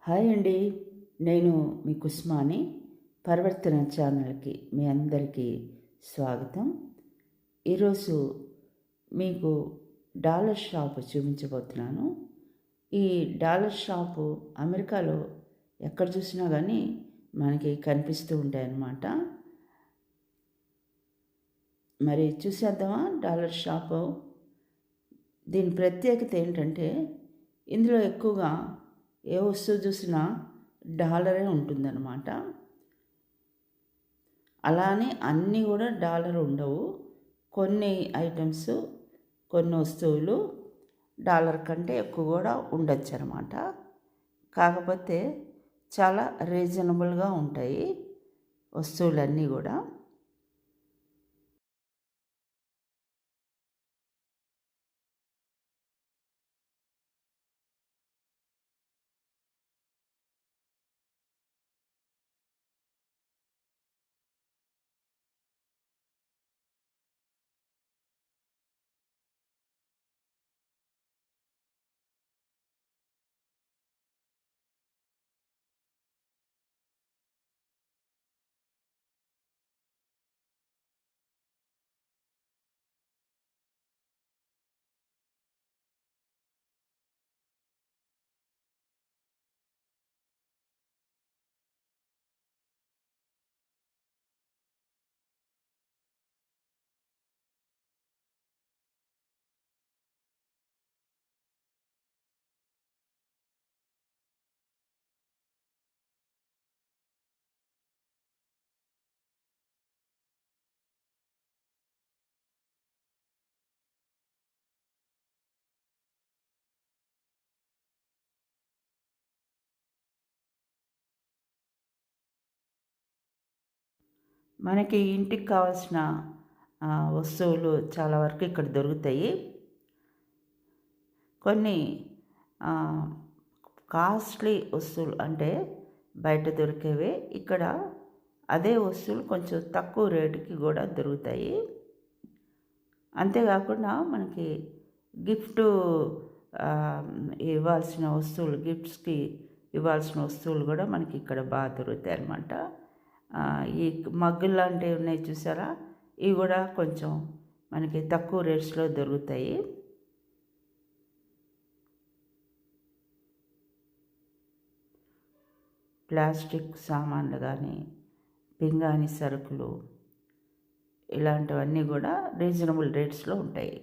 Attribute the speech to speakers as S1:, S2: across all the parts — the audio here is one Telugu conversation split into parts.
S1: హాయ్ అండి. నేను మీ కుస్మాని. పరివర్తన ఛానల్‌కి మీ అందరికీ స్వాగతం. ఈరోజు మీకు డాలర్ షాపు చూపించబోతున్నాను. ఈ డాలర్ షాపు అమెరికాలో ఎక్కడ చూసినా కానీ మనకి కనిపిస్తూ ఉంటాయన్నమాట. మరి చూసేద్దామా డాలర్ షాపు? దీని ప్రత్యేకత ఏంటంటే ఇందులో ఎక్కువగా ఏ వస్తువు చూసినా డాలరే ఉంటుందన్నమాట. అలానే అన్నీ కూడా డాలర్ ఉండవు. కొన్ని ఐటమ్స్, కొన్ని వస్తువులు డాలర్ కంటే ఎక్కువ కూడా ఉండొచ్చు అనమాట. కాకపోతే చాలా రీజనబుల్గా ఉంటాయి వస్తువులన్నీ కూడా. మనకి ఇంటికి కావాల్సిన వస్తువులు చాలా వరకు ఇక్కడ దొరుకుతాయి. కొన్ని కాస్ట్లీ వస్తువులు అంటే బయట దొరికేవే ఇక్కడ అదే వస్తువులు కొంచెం తక్కువ రేటుకి కూడా దొరుకుతాయి. అంతేకాకుండా మనకి గిఫ్ట్ ఇవ్వాల్సిన వస్తువులు, గిఫ్ట్స్కి ఇవ్వాల్సిన వస్తువులు కూడా మనకి ఇక్కడ బాగా దొరుకుతాయి అన్నమాట. ఈ మగ్గులు లాంటివి ఉన్నాయి చూసారా, ఇవి కూడా కొంచెం మనకి తక్కువ రేట్స్లో దొరుకుతాయి. ప్లాస్టిక్ సామాన్లు కానీ, పింగాణి సరుకులు, ఇలాంటివన్నీ కూడా రీజనబుల్ రేట్స్లో ఉంటాయి.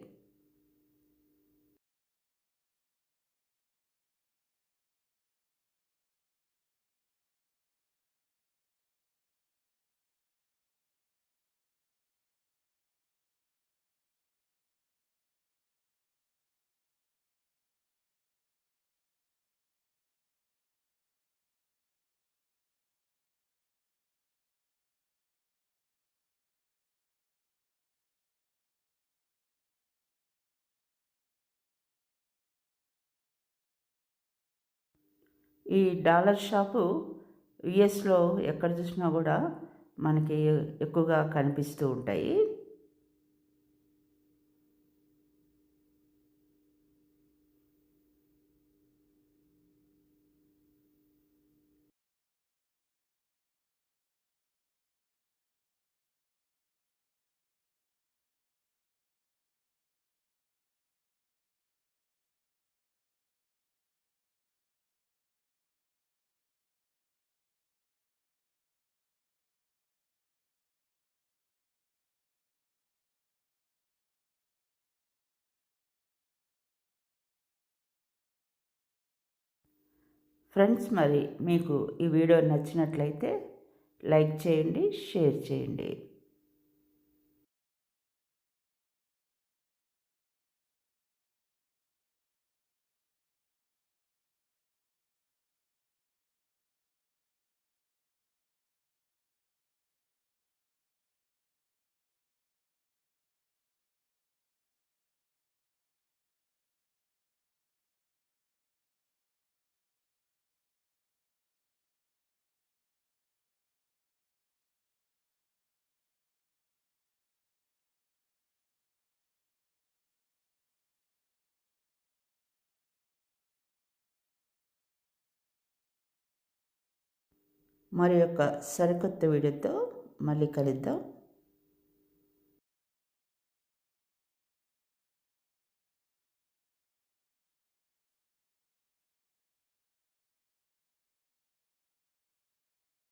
S1: ఈ డాలర్ షాపు యుఎస్లో ఎక్కడ చూసినా కూడా మనకి ఎక్కువగా కనిపిస్తూ ఉంటాయి. ఫ్రెండ్స్, మరి మీకు ఈ వీడియో నచ్చినట్లయితే లైక్ చేయండి, షేర్ చేయండి. మరి యొక్క సరికొత్త వీడియోతో మళ్ళీ కలుద్దాం.